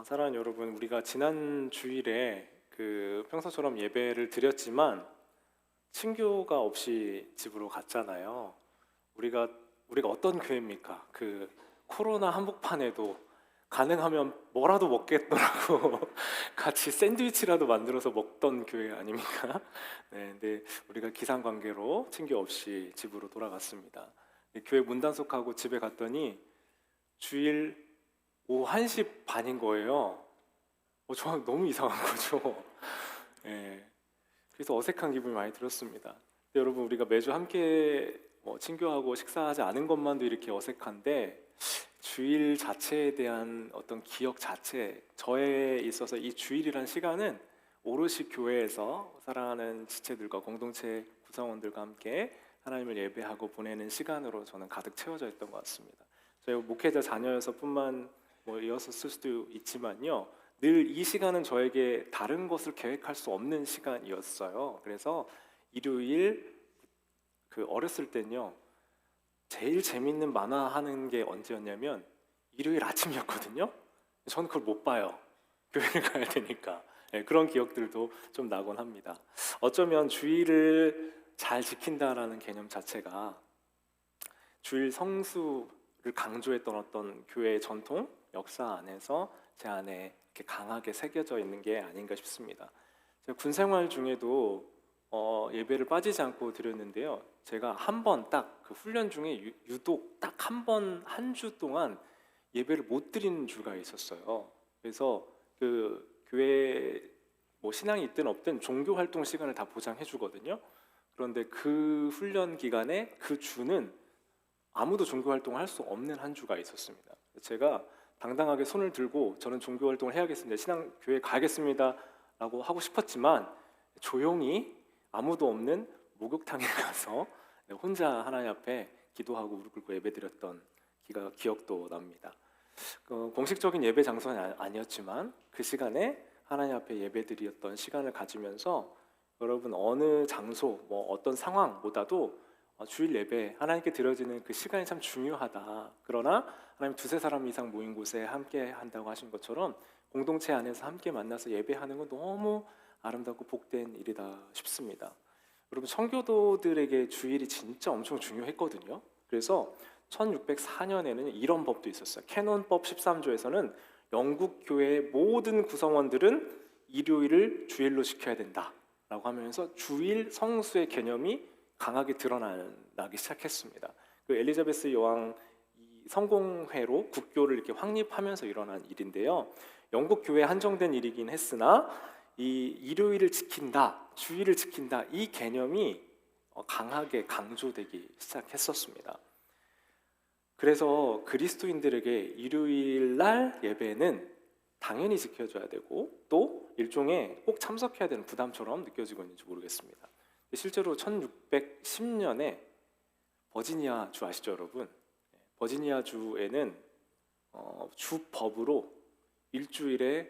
사랑하는 여러분, 우리가 지난 주일에 평소처럼 예배를 드렸지만 친교가 없이 집으로 갔잖아요. 우리가 어떤 교회입니까? 코로나 한복판에도 가능하면 뭐라도 먹겠더라고 같이 샌드위치라도 만들어서 먹던 교회 아닙니까? 네, 근데 우리가 기상관계로 친교 없이 집으로 돌아갔습니다. 교회 문단속하고 집에 갔더니 주일 오후 1시 반인 거예요. 저는 너무 이상한 거죠. 예, 그래서 어색한 기분이 많이 들었습니다. 근데 여러분, 우리가 매주 함께 친교하고 식사하지 않은 것만도 이렇게 어색한데 주일 자체에 대한 어떤 기억 자체, 저에 있어서 이 주일이란 시간은 오롯이 교회에서 사랑하는 지체들과 공동체 구성원들과 함께 하나님을 예배하고 보내는 시간으로 저는 가득 채워져 있던 것 같습니다. 저희 목회자 자녀여서뿐만 이었을 수도 있지만요, 늘 이 시간은 저에게 다른 것을 계획할 수 없는 시간이었어요. 그래서 일요일 어렸을 땐요, 제일 재밌는 만화 하는 게 언제였냐면 일요일 아침이었거든요. 저는 그걸 못 봐요. 교회를 가야 되니까. 네, 그런 기억들도 좀 나곤 합니다. 어쩌면 주일을 잘 지킨다라는 개념 자체가 주일 성수를 강조했던 어떤 교회의 전통, 역사 안에서 제 안에 이렇게 강하게 새겨져 있는 게 아닌가 싶습니다. 제가 군 생활 중에도 예배를 빠지지 않고 드렸는데요. 제가 한 번 딱 그 훈련 중에 유독 딱 한 번 한 주 동안 예배를 못 드리는 주가 있었어요. 그래서 교회 신앙이 있든 없든 종교 활동 시간을 다 보장해 주거든요. 그런데 그 훈련 기간에 그 주는 아무도 종교 활동을 할 수 없는 한 주가 있었습니다. 제가 당당하게 손을 들고 저는 종교 활동을 해야겠습니다, 신앙교회 가야겠습니다 라고 하고 싶었지만 조용히 아무도 없는 목욕탕에 가서 혼자 하나님 앞에 기도하고 무릎 꿇고 예배드렸던 기억도 납니다. 공식적인 예배 장소는 아니었지만 그 시간에 하나님 앞에 예배드렸던 시간을 가지면서 여러분, 어느 장소, 어떤 상황보다도 주일 예배, 하나님께 드려지는 그 시간이 참 중요하다. 그러나 하나님 두세 사람 이상 모인 곳에 함께 한다고 하신 것처럼 공동체 안에서 함께 만나서 예배하는 건 너무 아름답고 복된 일이다 싶습니다. 여러분, 청교도들에게 주일이 진짜 엄청 중요했거든요. 그래서 1604년에는 이런 법도 있었어요. 캐논법 13조에서는 영국 교회의 모든 구성원들은 일요일을 주일로 지켜야 된다라고 하면서 주일 성수의 개념이 강하게 드러나기 시작했습니다. 엘리자베스 여왕 성공회로 국교를 이렇게 확립하면서 일어난 일인데요. 영국 교회에 한정된 일이긴 했으나 이 일요일을 지킨다, 주일을 지킨다, 이 개념이 강하게 강조되기 시작했었습니다. 그래서 그리스도인들에게 일요일 날 예배는 당연히 지켜줘야 되고 또 일종의 꼭 참석해야 되는 부담처럼 느껴지고 있는지 모르겠습니다. 실제로 1610년에 버지니아 주 아시죠, 여러분? 버지니아 주에는 주법으로 일주일에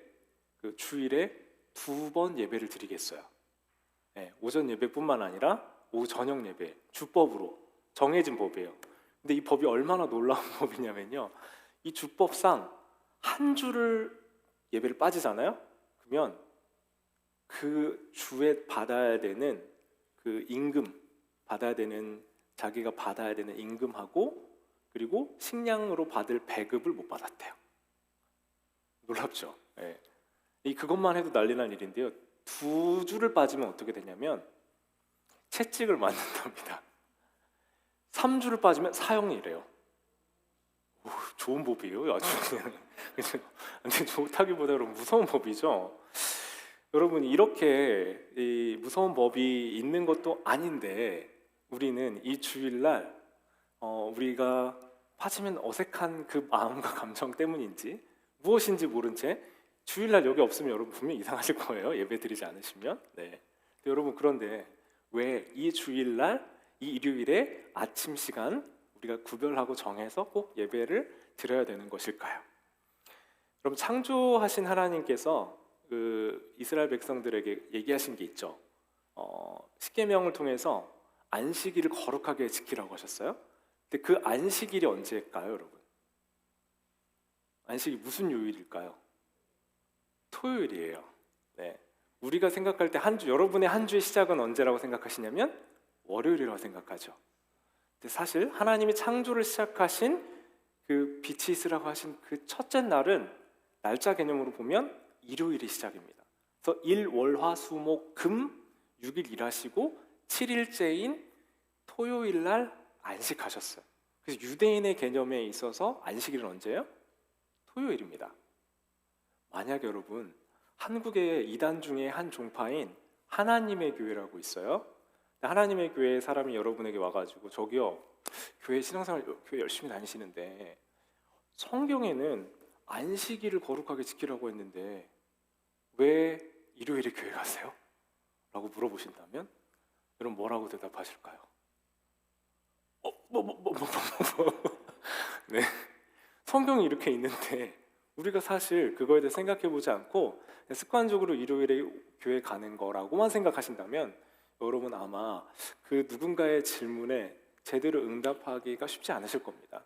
주일에 2번 예배를 드리겠어요. 오전 예배뿐만 아니라 오후 저녁 예배, 주법으로 정해진 법이에요. 근데 이 법이 얼마나 놀라운 법이냐면요, 이 주법상 한 주를 예배를 빠지잖아요. 그러면 그 주에 받아야 되는 그 임금, 자기가 받아야 되는 임금하고 그리고 식량으로 받을 배급을 못 받았대요. 놀랍죠? 그것만 해도 난리 날 일인데요. 2주를 빠지면 어떻게 되냐면 채찍을 맞는답니다. 3주를 빠지면 사형이래요. 좋은 법이에요, 아주. 근데 좋다기보다는 무서운 법이죠. 여러분, 이렇게 이 무서운 법이 있는 것도 아닌데 우리는 이 주일날 우리가 빠지면 어색한 그 마음과 감정 때문인지 무엇인지 모른 채 주일날 여기 없으면 여러분 분명히 이상하실 거예요, 예배 드리지 않으시면. 여러분, 그런데 왜 이 주일날, 이 일요일에 아침 시간 우리가 구별하고 정해서 꼭 예배를 드려야 되는 것일까요? 여러분, 창조하신 하나님께서 이스라엘 백성들에게 얘기하신 게 있죠. 십계명을 통해서 안식일을 거룩하게 지키라고 하셨어요. 근데 그 안식일이 언제일까요, 여러분? 안식이 무슨 요일일까요? 토요일이에요. 네. 우리가 생각할 때 한 주, 여러분의 한 주의 시작은 언제라고 생각하시냐면 월요일이라고 생각하죠. 근데 사실 하나님이 창조를 시작하신 그 빛이 있으라고 하신 그 첫째 날은 날짜 개념으로 보면 일요일이 시작입니다. 그래서 일, 월, 화, 수, 목, 금 6일 일하시고 7일째인 토요일 날 안식하셨어요. 그래서 유대인의 개념에 있어서 안식일은 언제예요? 토요일입니다. 만약 여러분 한국의 이단 중에 한 종파인 하나님의 교회라고 있어요. 하나님의 교회 사람이 여러분에게 와가지고 저기요, 교회 신앙생활 교회 열심히 다니시는데 성경에는 안식일을 거룩하게 지키라고 했는데 왜 일요일에 교회 가세요? 라고 물어보신다면 여러분 뭐라고 대답하실까요? 네, 성경이 이렇게 있는데 우리가 사실 그거에 대해 생각해보지 않고 습관적으로 일요일에 교회 가는 거라고만 생각하신다면 여러분 아마 그 누군가의 질문에 제대로 응답하기가 쉽지 않으실 겁니다.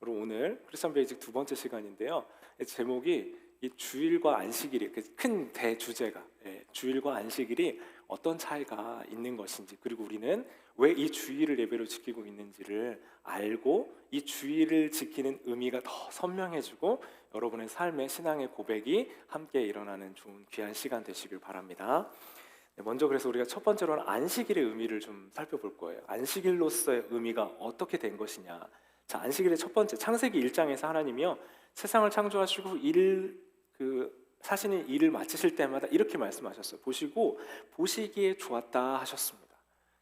여러분 오늘 크리스천 베이직 두 번째 시간인데요. 제목이 이 주일과 안식일이 큰 대주제가 주일과 안식일이 어떤 차이가 있는 것인지, 그리고 우리는 왜 이 주일을 예배로 지키고 있는지를 알고 이 주일을 지키는 의미가 더 선명해지고 여러분의 삶의 신앙의 고백이 함께 일어나는 좋은 귀한 시간 되시길 바랍니다. 먼저 그래서 우리가 첫 번째로는 안식일의 의미를 좀 살펴볼 거예요. 안식일로서의 의미가 어떻게 된 것이냐. 자, 안식일의 첫 번째, 창세기 1장에서 하나님이요 세상을 창조하시고 사시는 일을 마치실 때마다 이렇게 말씀하셨어요. 보시고 보시기에 좋았다 하셨습니다.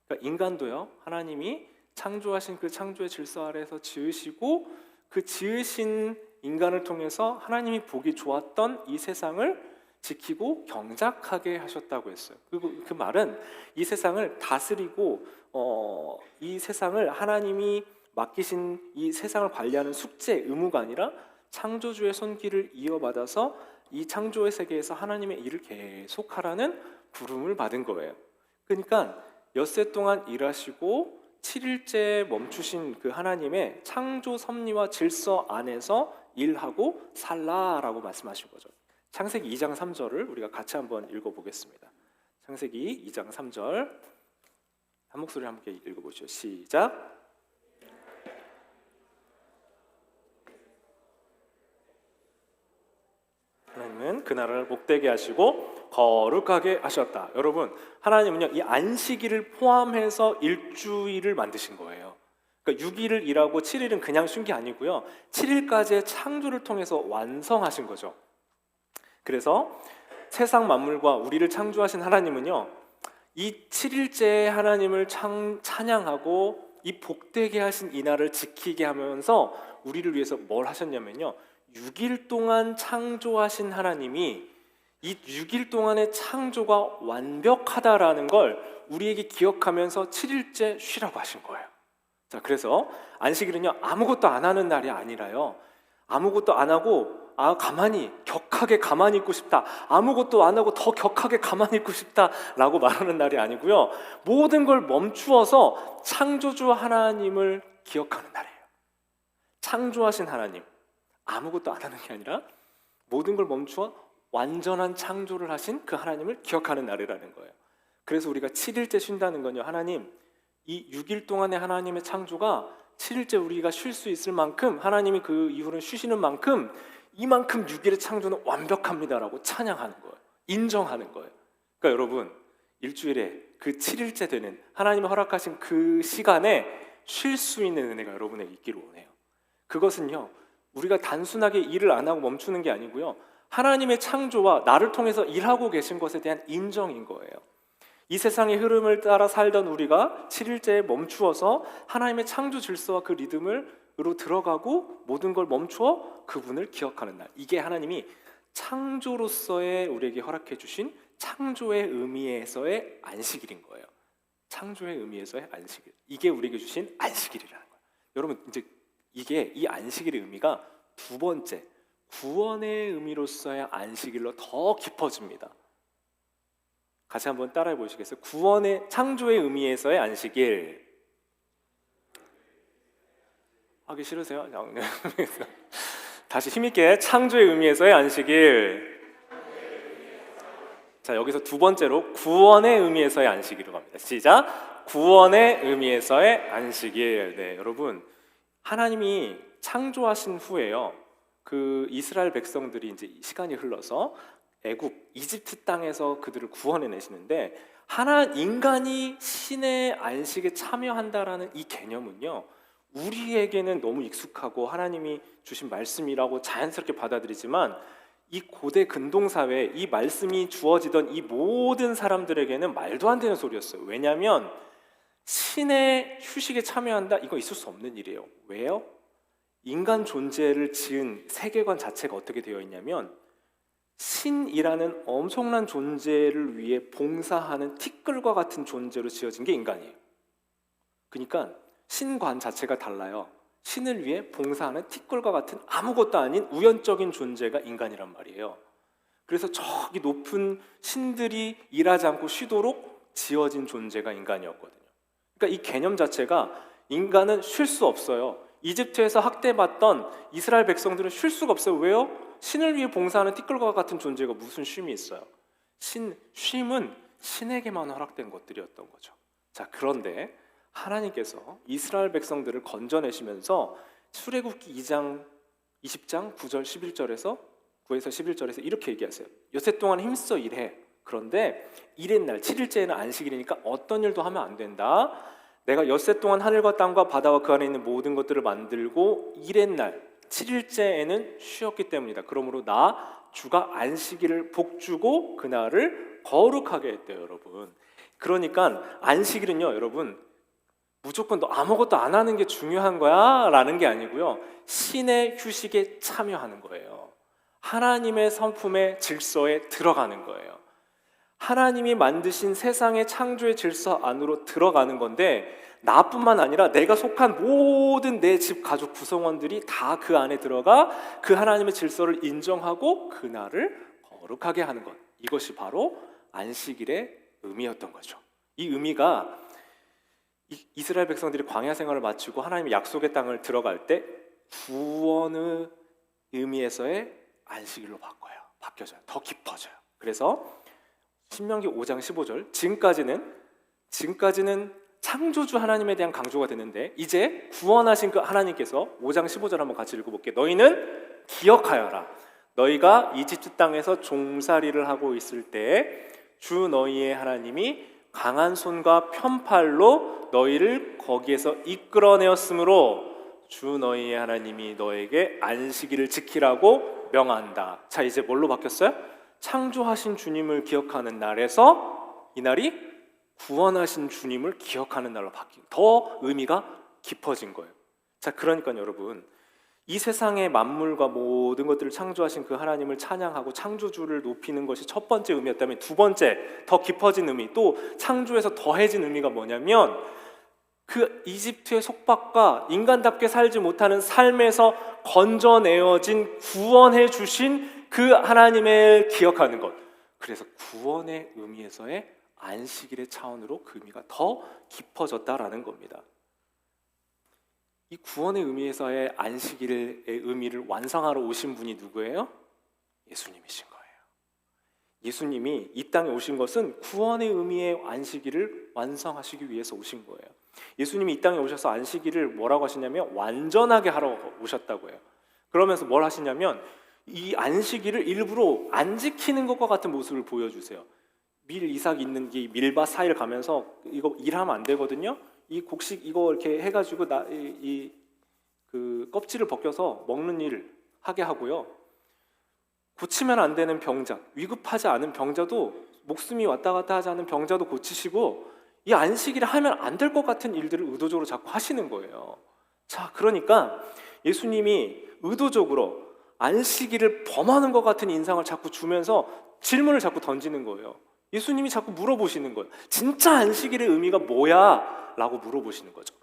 그러니까 인간도요 하나님이 창조하신 그 창조의 질서 아래에서 지으시고 그 지으신 인간을 통해서 하나님이 보기 좋았던 이 세상을 지키고 경작하게 하셨다고 했어요. 그리고 그 말은 이 세상을 다스리고 이 세상을 하나님이 맡기신 이 세상을 관리하는 숙제, 의무가 아니라 창조주의 손길을 이어받아서 이 창조의 세계에서 하나님의 일을 계속하라는 부름을 받은 거예요. 그러니까 엿새 동안 일하시고 7일째 멈추신 그 하나님의 창조 섭리와 질서 안에서 일하고 살라라고 말씀하신 거죠. 창세기 2장 3절을 우리가 같이 한번 읽어보겠습니다. 창세기 2장 3절 한 목소리 함께 읽어보시죠. 시작. 하나님은 그 나라를 복되게 하시고 거룩하게 하셨다. 여러분, 하나님은요 이 안식일을 포함해서 일주일을 만드신 거예요. 그러니까 6일을 일하고 7일은 그냥 쉰 게 아니고요 7일까지의 창조를 통해서 완성하신 거죠. 그래서 세상 만물과 우리를 창조하신 하나님은요 이 7일째의 하나님을 찬양하고 이 복되게 하신 이 날을 지키게 하면서 우리를 위해서 뭘 하셨냐면요 6일 동안 창조하신 하나님이 이 6일 동안의 창조가 완벽하다라는 걸 우리에게 기억하면서 7일째 쉬라고 하신 거예요. 자, 그래서 안식일은요 아무것도 안 하는 날이 아니라요 아무것도 안 하고 가만히 격하게 가만히 있고 싶다, 아무것도 안 하고 더 격하게 가만히 있고 싶다라고 말하는 날이 아니고요 모든 걸 멈추어서 창조주 하나님을 기억하는 날이에요. 창조하신 하나님, 아무것도 안 하는 게 아니라 모든 걸 멈추어 완전한 창조를 하신 그 하나님을 기억하는 날이라는 거예요. 그래서 우리가 7일째 쉰다는 건요 하나님, 이 6일 동안의 하나님의 창조가 7일째 우리가 쉴 수 있을 만큼 하나님이 그 이후로 쉬시는 만큼 이만큼 6일의 창조는 완벽합니다라고 찬양하는 거예요. 인정하는 거예요. 그러니까 여러분 일주일에 그 7일째 되는 하나님이 허락하신 그 시간에 쉴 수 있는 은혜가 여러분에게 있기를 원해요. 그것은요 우리가 단순하게 일을 안 하고 멈추는 게 아니고요 하나님의 창조와 나를 통해서 일하고 계신 것에 대한 인정인 거예요. 이 세상의 흐름을 따라 살던 우리가 7일째에 멈추어서 하나님의 창조 질서와 그 리듬으로 들어가고 모든 걸 멈추어 그분을 기억하는 날, 이게 하나님이 창조로서의 우리에게 허락해 주신 창조의 의미에서의 안식일인 거예요. 창조의 의미에서의 안식일, 이게 우리에게 주신 안식일이라는 거예요. 여러분 이제 이게 이 안식일의 의미가 두 번째 구원의 의미로서의 안식일로 더 깊어집니다. 같이 한번 따라해 보시겠어요? 구원의 창조의 의미에서의 안식일. 하기 싫으세요? 다시 힘있게 창조의 의미에서의 안식일. 자, 여기서 두 번째로 구원의 의미에서의 안식일로 갑니다. 시작. 구원의 의미에서의 안식일. 네, 여러분, 하나님이 창조하신 후에요. 그 이스라엘 백성들이 이제 시간이 흘러서 애굽, 이집트 땅에서 그들을 구원해 내시는데, 인간이 신의 안식에 참여한다라는 이 개념은요, 우리에게는 너무 익숙하고 하나님이 주신 말씀이라고 자연스럽게 받아들이지만, 이 고대 근동사회에 이 말씀이 주어지던 이 모든 사람들에게는 말도 안 되는 소리였어요. 왜냐하면 신의 휴식에 참여한다, 이거 있을 수 없는 일이에요. 왜요? 인간 존재를 지은 세계관 자체가 어떻게 되어 있냐면, 신이라는 엄청난 존재를 위해 봉사하는 티끌과 같은 존재로 지어진 게 인간이에요. 그러니까 신관 자체가 달라요. 신을 위해 봉사하는 티끌과 같은 아무것도 아닌 우연적인 존재가 인간이란 말이에요. 그래서 저기 높은 신들이 일하지 않고 쉬도록 지어진 존재가 인간이었거든요. 그러니까 이 개념 자체가, 인간은 쉴 수 없어요. 이집트에서 학대받던 이스라엘 백성들은 쉴 수가 없어요. 왜요? 신을 위해 봉사하는 티끌과 같은 존재가 무슨 쉼이 있어요? 쉼은 신에게만 허락된 것들이었던 거죠. 자, 그런데 하나님께서 이스라엘 백성들을 건져내시면서 출애굽기 2장 20장 9절 11절에서 9에서 11절에서 이렇게 얘기하세요. 여세 동안 힘써 일해. 그런데 일의 날 7일째에는 안식일이니까 어떤 일도 하면 안 된다. 내가 엿새 동안 하늘과 땅과 바다와 그 안에 있는 모든 것들을 만들고 일의 날 7일째에는 쉬었기 때문이다. 그러므로 나 주가 안식일을 복주고 그날을 거룩하게 했대요, 여러분. 그러니까 안식일은요, 여러분, 무조건 너 아무것도 안 하는 게 중요한 거야 라는 게 아니고요, 신의 휴식에 참여하는 거예요. 하나님의 성품의 질서에 들어가는 거예요. 하나님이 만드신 세상의 창조의 질서 안으로 들어가는 건데, 나뿐만 아니라 내가 속한 모든 내 집 가족 구성원들이 다 그 안에 들어가 그 하나님의 질서를 인정하고 그날을 거룩하게 하는 것, 이것이 바로 안식일의 의미였던 거죠. 이 의미가 이스라엘 백성들이 광야 생활을 마치고 하나님의 약속의 땅을 들어갈 때 구원의 의미에서의 안식일로 바뀌어져요. 더 깊어져요. 그래서 신명기 5장 15절, 지금까지는 창조주 하나님에 대한 강조가 되는데, 이제 구원하신 그 하나님께서 5장 15절 한번 같이 읽어볼게요. 너희는 기억하여라. 너희가 이집트 땅에서 종살이를 하고 있을 때 주 너희의 하나님이 강한 손과 편팔로 너희를 거기에서 이끌어내었으므로 주 너희의 하나님이 너에게 안식일을 지키라고 명한다. 자, 이제 뭘로 바뀌었어요? 창조하신 주님을 기억하는 날에서 이날이 구원하신 주님을 기억하는 날로 더 의미가 깊어진 거예요. 자, 그러니까 여러분, 이 세상의 만물과 모든 것들을 창조하신 그 하나님을 찬양하고 창조주를 높이는 것이 첫 번째 의미였다면, 두 번째 더 깊어진 의미, 또 창조에서 더해진 의미가 뭐냐면, 그 이집트의 속박과 인간답게 살지 못하는 삶에서 건져내어진 구원해 주신 그 하나님을 기억하는 것. 그래서 구원의 의미에서의 안식일의 차원으로 그 의미가 더 깊어졌다라는 겁니다. 이 구원의 의미에서의 안식일의 의미를 완성하러 오신 분이 누구예요? 예수님이신 거예요. 예수님이 이 땅에 오신 것은 구원의 의미의 안식일을 완성하시기 위해서 오신 거예요. 예수님이 이 땅에 오셔서 안식일을 뭐라고 하시냐면 완전하게 하러 오셨다고 해요. 그러면서 뭘 하시냐면 이 안식일을 일부러 안 지키는 것과 같은 모습을 보여주세요. 이삭 있는 게 밀밭 사이를 가면서 이거 일하면 안 되거든요. 이 곡식 이거 이렇게 해가지고 그 껍질을 벗겨서 먹는 일을 하게 하고요. 고치면 안 되는 병자, 위급하지 않은 병자도, 목숨이 왔다 갔다 하지 않은 병자도 고치시고, 이 안식일을 하면 안 될 것 같은 일들을 의도적으로 자꾸 하시는 거예요. 자, 그러니까 예수님이 의도적으로 안식일을 범하는 것 같은 인상을 자꾸 주면서 질문을 자꾸 던지는 거예요. 예수님이 자꾸 물어보시는 거예요. 진짜 안식일의 의미가 뭐야? 라고 물어보시는 거죠.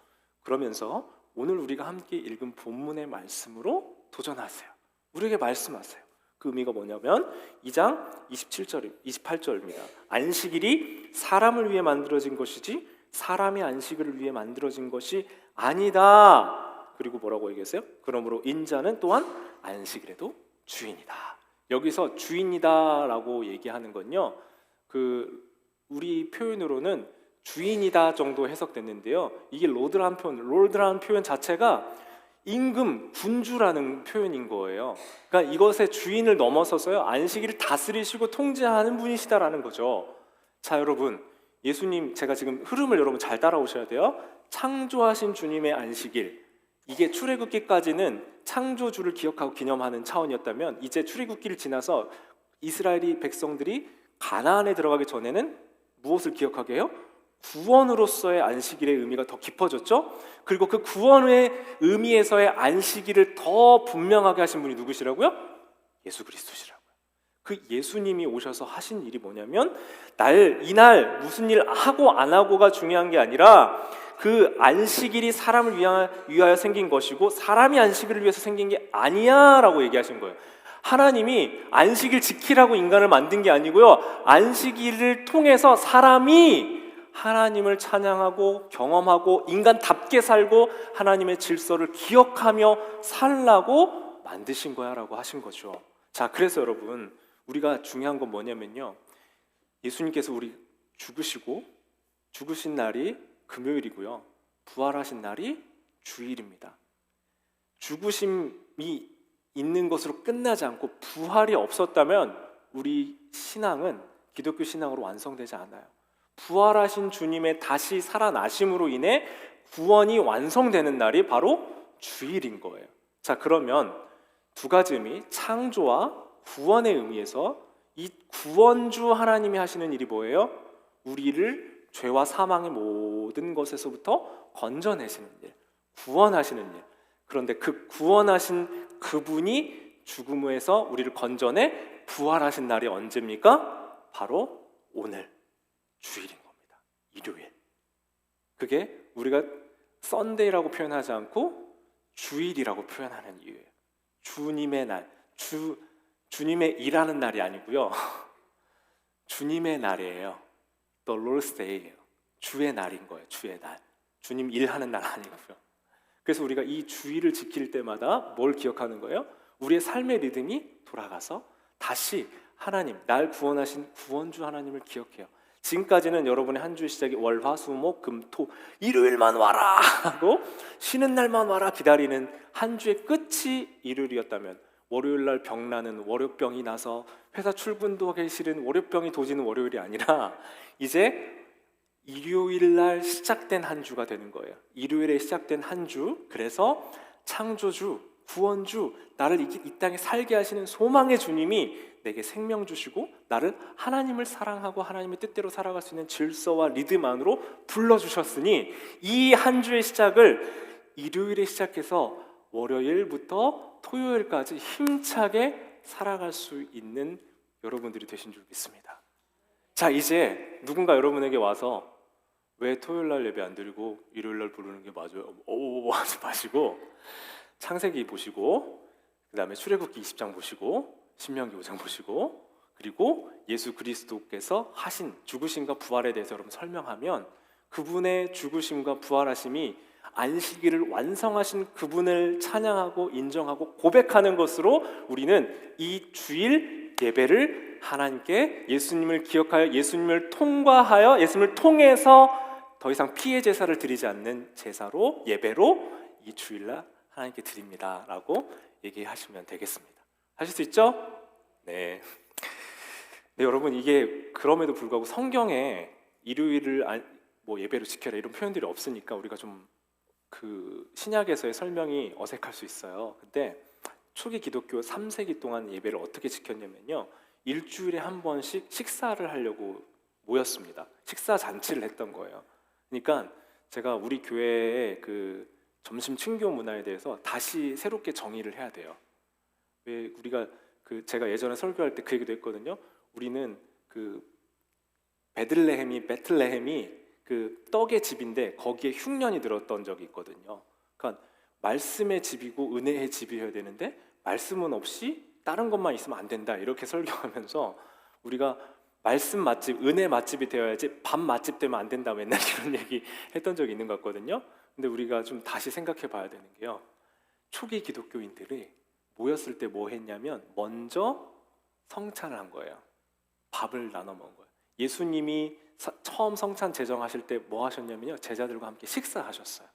그러면서 오늘 우리가 함께 읽은 본문의 말씀으로 도전하세요. 우리에게 말씀하세요. 그 의미가 뭐냐면 2장 28절입니다. 안식일이 사람을 위해 만들어진 것이지 사람이 안식일을 위해 만들어진 것이 아니다. 그리고 뭐라고 얘기했어요? 그러므로 인자는 또한 안식일에도 주인이다. 여기서 주인이다 라고 얘기하는 건요, 우리 표현으로는 주인이다 정도 해석됐는데요. 이게 롤드라는 표현 자체가 임금, 군주라는 표현인 거예요. 그러니까 이것의 주인을 넘어서서요, 안식일을 다스리시고 통제하는 분이시다라는 거죠. 자, 여러분, 예수님, 제가 지금 흐름을 여러분 잘 따라오셔야 돼요. 창조하신 주님의 안식일, 이게 출애굽기까지는 창조주를 기억하고 기념하는 차원이었다면, 이제 출애굽기를 지나서 이스라엘이 백성들이 가나안에 들어가기 전에는 무엇을 기억하게 해요? 구원으로서의 안식일의 의미가 더 깊어졌죠. 그리고 그 구원의 의미에서의 안식일을 더 분명하게 하신 분이 누구시라고요? 예수 그리스도시라고요. 그 예수님이 오셔서 하신 일이 뭐냐면, 이날 무슨 일 하고 안 하고가 중요한 게 아니라 그 안식일이 사람을 위하여 생긴 것이고 사람이 안식일을 위해서 생긴 게 아니야 라고 얘기하신 거예요. 하나님이 안식일 지키라고 인간을 만든 게 아니고요, 안식일을 통해서 사람이 하나님을 찬양하고 경험하고 인간답게 살고 하나님의 질서를 기억하며 살라고 만드신 거야 라고 하신 거죠. 자, 그래서 여러분, 우리가 중요한 건 뭐냐면요, 예수님께서 우리 죽으신 날이 금요일이고요, 부활하신 날이 주일입니다. 죽으심이 있는 것으로 끝나지 않고 부활이 없었다면 우리 신앙은 기독교 신앙으로 완성되지 않아요. 부활하신 주님의 다시 살아나심으로 인해 구원이 완성되는 날이 바로 주일인 거예요. 자, 그러면 두 가지 의미, 창조와 구원의 의미에서 이 구원주 하나님이 하시는 일이 뭐예요? 우리를 죄와 사망의 모든 것에서부터 건져내시는 일, 구원하시는 일. 그런데 그 구원하신 그분이 죽음에서 우리를 건져내 부활하신 날이 언제입니까? 바로 오늘, 주일인 겁니다. 일요일. 그게 우리가 썬데이라고 표현하지 않고 주일이라고 표현하는 이유예요. 주님의 날, 주님의 일하는 날이 아니고요, 주님의 날이에요. The Lord's Day예요. 주의 날인 거예요. 주의 날. 주님 일하는 날 아니고요. 그래서 우리가 이 주일을 지킬 때마다 뭘 기억하는 거예요? 우리의 삶의 리듬이 돌아가서 다시 하나님, 날 구원하신 구원주 하나님을 기억해요. 지금까지는 여러분의 한 주의 시작이 월, 화, 수, 목, 금, 토, 일요일만 와라 하고 쉬는 날만 와라 기다리는 한 주의 끝이 일요일이었다면, 월요일 날 병나는 월요병이 나서 회사 출근도 하기 싫은 월요병이 도지는 월요일이 아니라 이제 일요일 날 시작된 한 주가 되는 거예요. 일요일에 시작된 한 주. 그래서 창조주, 구원주, 나를 이 땅에 살게 하시는 소망의 주님이 내게 생명 주시고 나를 하나님을 사랑하고 하나님의 뜻대로 살아갈 수 있는 질서와 리듬 안으로 불러주셨으니, 이 한 주의 시작을 일요일에 시작해서 월요일부터 토요일까지 힘차게 살아갈 수 있는 여러분들이 되신 줄 믿습니다. 자, 이제 누군가 여러분에게 와서 왜 토요일날 예배 안 드리고 일요일날 부르는 게 맞아요? 하지 마시고 창세기 보시고, 그 다음에 출애굽기 20장 보시고, 신명기 5장 보시고, 그리고 예수 그리스도께서 하신 죽으심과 부활에 대해서 여러분 설명하면, 그분의 죽으심과 부활하심이 안식일을 완성하신 그분을 찬양하고 인정하고 고백하는 것으로 우리는 이 주일 예배를 하나님께 예수님을 기억하여 예수님을 통과하여 예수님을 통해서 더 이상 피해 제사를 드리지 않는 제사로, 예배로 이 주일날 하나님께 드립니다 라고 얘기하시면 되겠습니다. 하실 수 있죠? 네. 네, 여러분, 이게 그럼에도 불구하고 성경에 일요일을 예배로 지켜라 이런 표현들이 없으니까 우리가 좀 신약에서의 설명이 어색할 수 있어요. 근데 초기 기독교 3세기 동안 예배를 어떻게 지켰냐면요, 일주일에 한 번씩 식사를 하려고 모였습니다. 식사 잔치를 했던 거예요. 그러니까 제가 우리 교회의 점심 친교 문화에 대해서 다시 새롭게 정의를 해야 돼요. 왜 우리가 제가 예전에 설교할 때 그 얘기도 했거든요. 우리는 베틀레헴이 떡의 집인데 거기에 흉년이 들었던 적이 있거든요. 그러니까 말씀의 집이고 은혜의 집이어야 되는데 말씀은 없이 다른 것만 있으면 안 된다, 이렇게 설교하면서 우리가 말씀 맛집, 은혜 맛집이 되어야지 밥 맛집 되면 안 된다, 맨날 이런 얘기 했던 적이 있는 것 같거든요. 근데 우리가 좀 다시 생각해 봐야 되는 게요, 초기 기독교인들이 모였을 때 뭐 했냐면 먼저 성찬을 한 거예요. 밥을 나눠 먹은 거예요. 예수님이 처음 성찬 제정하실 때 뭐 하셨냐면요, 제자들과 함께 식사하셨어요.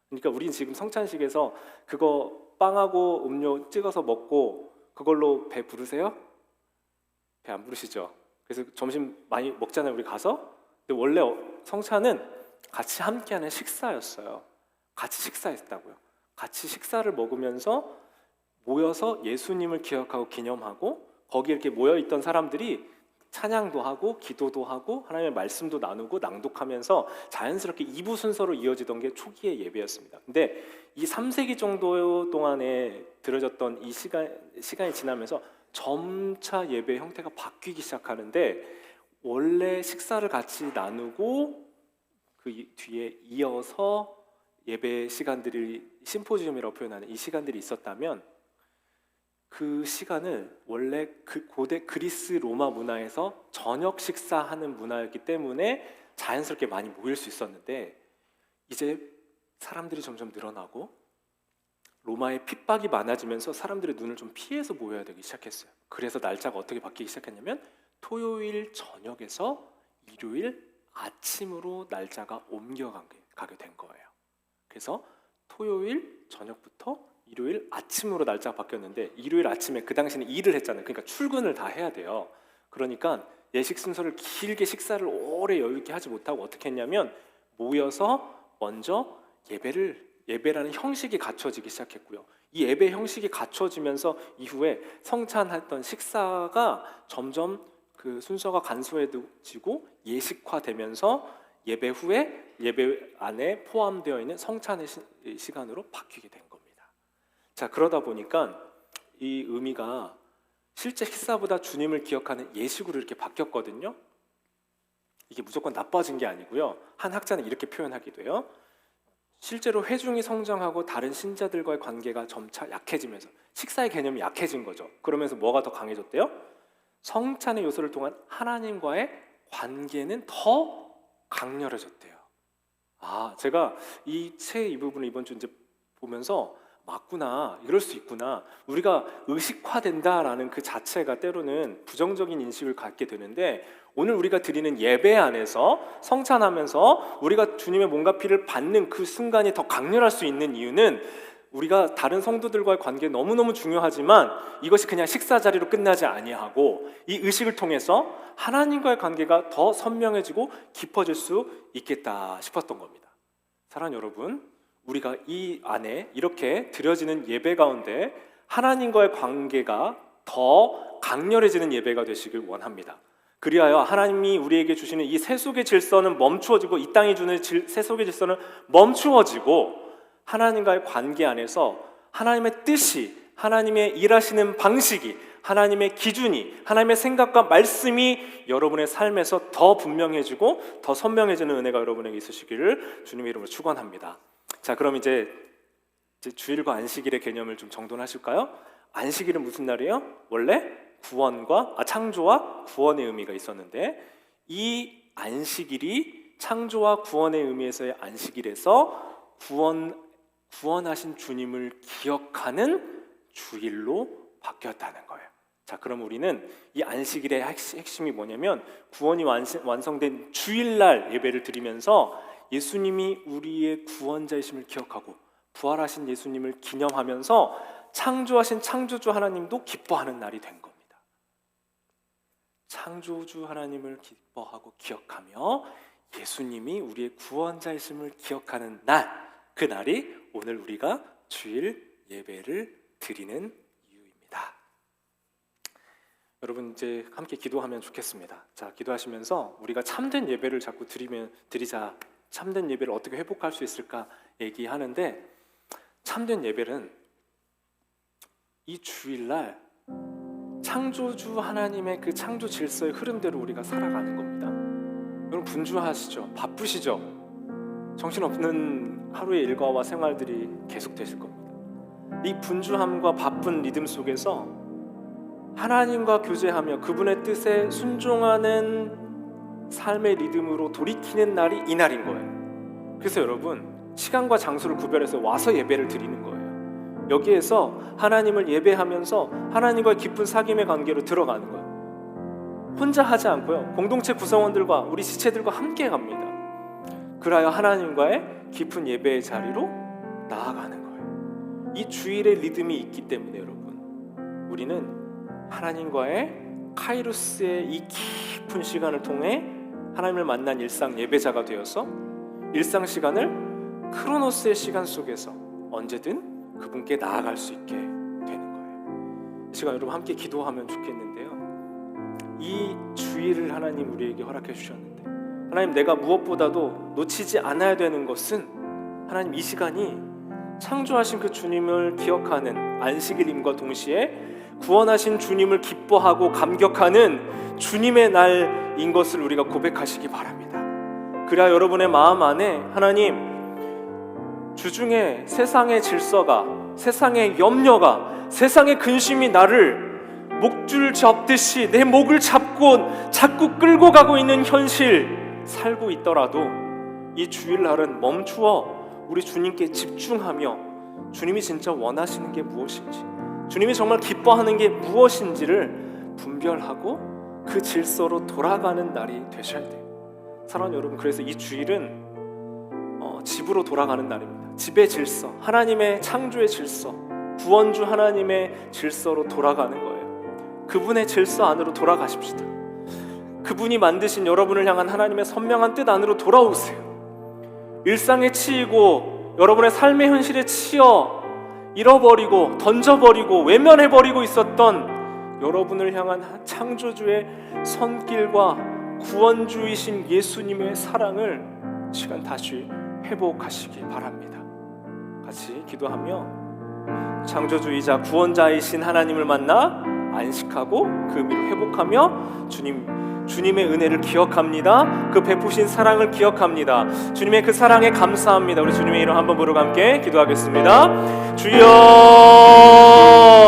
그러니까 우린 지금 성찬식에서 그거 빵하고 음료 찍어서 먹고 그걸로 배 부르세요? 배 안 부르시죠? 그래서 점심 많이 먹잖아요, 우리 가서. 근데 원래 성찬은 같이 함께하는 식사였어요. 같이 식사했다고요. 같이 식사를 먹으면서 모여서 예수님을 기억하고 기념하고, 거기 이렇게 모여있던 사람들이 찬양도 하고 기도도 하고 하나님의 말씀도 나누고 낭독하면서 자연스럽게 2부 순서로 이어지던 게 초기의 예배였습니다. 근데 이 3세기 정도 동안에 들어졌던 이 시간이 지나면서 점차 예배 형태가 바뀌기 시작하는데, 원래 식사를 같이 나누고 그 뒤에 이어서 예배 시간들이, 심포지움이라고 표현하는 이 시간들이 있었다면, 그 시간을 원래 그 고대 그리스 로마 문화에서 저녁 식사하는 문화였기 때문에 자연스럽게 많이 모일 수 있었는데, 이제 사람들이 점점 늘어나고 로마의 핍박이 많아지면서 사람들의 눈을 좀 피해서 모여야 되기 시작했어요. 그래서 날짜가 어떻게 바뀌기 시작했냐면, 토요일 저녁에서 일요일 아침으로 날짜가 옮겨가게 된 거예요. 그래서 토요일 저녁부터 일요일 아침으로 날짜가 바뀌었는데, 일요일 아침에 그 당시에는 일을 했잖아요. 그러니까 출근을 다 해야 돼요. 그러니까 예식 순서를 길게 식사를 오래 여유 있게 하지 못하고 어떻게 했냐면, 모여서 먼저 예배라는 형식이 갖춰지기 시작했고요. 이 예배 형식이 갖춰지면서 이후에 성찬했던 식사가 점점 그 순서가 간소해지고 예식화되면서 예배 후에 예배 안에 포함되어 있는 성찬의 시간으로 바뀌게 된 겁니다. 자, 그러다 보니까 이 의미가 실제 식사보다 주님을 기억하는 예식으로 이렇게 바뀌었거든요. 이게 무조건 나빠진 게 아니고요. 한 학자는 이렇게 표현하기도 해요. 실제로 회중이 성장하고 다른 신자들과의 관계가 점차 약해지면서 식사의 개념이 약해진 거죠. 그러면서 뭐가 더 강해졌대요? 성찬의 요소를 통한 하나님과의 관계는 더 강렬해졌대요. 제가 이 책 이 부분을 이번 주 이제 보면서 맞구나, 이럴 수 있구나, 우리가 의식화된다라는 그 자체가 때로는 부정적인 인식을 갖게 되는데, 오늘 우리가 드리는 예배 안에서 성찬하면서 우리가 주님의 몸과 피를 받는 그 순간이 더 강렬할 수 있는 이유는, 우리가 다른 성도들과의 관계 너무너무 중요하지만 이것이 그냥 식사 자리로 끝나지 아니하고, 이 의식을 통해서 하나님과의 관계가 더 선명해지고 깊어질 수 있겠다 싶었던 겁니다. 사랑하는 여러분, 우리가 이 안에 이렇게 드려지는 예배 가운데 하나님과의 관계가 더 강렬해지는 예배가 되시길 원합니다. 그리하여 하나님이 우리에게 주시는 이 세속의 질서는 멈추어지고, 이 땅이 주는 세속의 질서는 멈추어지고, 하나님과의 관계 안에서 하나님의 뜻이, 하나님의 일하시는 방식이, 하나님의 기준이, 하나님의 생각과 말씀이 여러분의 삶에서 더 분명해지고 더 선명해지는 은혜가 여러분에게 있으시기를 주님의 이름으로 축원합니다. 자, 그럼 이제 주일과 안식일의 개념을 좀 정돈하실까요? 안식일은 무슨 날이에요? 원래 창조와 구원의 의미가 있었는데, 이 안식일이 창조와 구원의 의미에서의 안식일에서 구원하신 주님을 기억하는 주일로 바뀌었다는 거예요. 자, 그럼 우리는 이 안식일의 핵심이 뭐냐면, 구원이 완성된 주일날 예배를 드리면서 예수님이 우리의 구원자이심을 기억하고 부활하신 예수님을 기념하면서 창조하신 창조주 하나님도 기뻐하는 날이 된 겁니다. 창조주 하나님을 기뻐하고 기억하며 예수님이 우리의 구원자이심을 기억하는 날, 그 날이 오늘 우리가 주일 예배를 드리는 이유입니다. 여러분, 이제 함께 기도하면 좋겠습니다. 자, 기도하시면서 우리가 참된 예배를 자꾸 드리자, 참된 예배를 어떻게 회복할 수 있을까 얘기하는데, 참된 예배는 이 주일날 창조주 하나님의 그 창조 질서의 흐름대로 우리가 살아가는 겁니다. 여러분, 분주하시죠? 바쁘시죠? 정신없는 하루의 일과와 생활들이 계속 되실 겁니다. 이 분주함과 바쁜 리듬 속에서 하나님과 교제하며 그분의 뜻에 순종하는 삶의 리듬으로 돌이키는 날이 이 날인 거예요. 그래서 여러분, 시간과 장소를 구별해서 와서 예배를 드리는 거예요. 여기에서 하나님을 예배하면서 하나님과의 깊은 사귐의 관계로 들어가는 거예요. 혼자 하지 않고요, 공동체 구성원들과 우리 지체들과 함께 갑니다. 그래야 하나님과의 깊은 예배의 자리로 나아가는 거예요. 이 주일의 리듬이 있기 때문에 여러분, 우리는 하나님과의 카이로스의 이 깊은 시간을 통해 하나님을 만난 일상 예배자가 되어서 일상 시간을 크로노스의 시간 속에서 언제든 그분께 나아갈 수 있게 되는 거예요. 이 시간 여러분 함께 기도하면 좋겠는데요, 이 주일을 하나님 우리에게 허락해 주셨는데, 하나님 내가 무엇보다도 놓치지 않아야 되는 것은 하나님 이 시간이 창조하신 그 주님을 기억하는 안식일임과 동시에 구원하신 주님을 기뻐하고 감격하는 주님의 날인 것을 우리가 고백하시기 바랍니다. 그래야 여러분의 마음 안에 하나님, 주중에 세상의 질서가, 세상의 염려가, 세상의 근심이 나를 목줄 잡듯이 내 목을 잡고 자꾸 끌고 가고 있는 현실 살고 있더라도 이 주일날은 멈추어 우리 주님께 집중하며 주님이 진짜 원하시는 게 무엇인지, 주님이 정말 기뻐하는 게 무엇인지를 분별하고 그 질서로 돌아가는 날이 되셔야 돼요. 사랑하는 여러분, 그래서 이 주일은 집으로 돌아가는 날입니다. 집의 질서, 하나님의 창조의 질서, 구원주 하나님의 질서로 돌아가는 거예요. 그분의 질서 안으로 돌아가십시다. 그분이 만드신 여러분을 향한 하나님의 선명한 뜻 안으로 돌아오세요. 일상에 치이고 여러분의 삶의 현실에 치여 잃어버리고 던져버리고 외면해버리고 있었던 여러분을 향한 창조주의 손길과 구원주이신 예수님의 사랑을 시간 다시 회복하시기 바랍니다. 같이 기도하며 창조주이자 구원자이신 하나님을 만나 안식하고 그 의미를 회복하며 주님의 은혜를 기억합니다. 그 베푸신 사랑을 기억합니다. 주님의 그 사랑에 감사합니다. 우리 주님의 이름 한번 부르고 함께 기도하겠습니다. 주여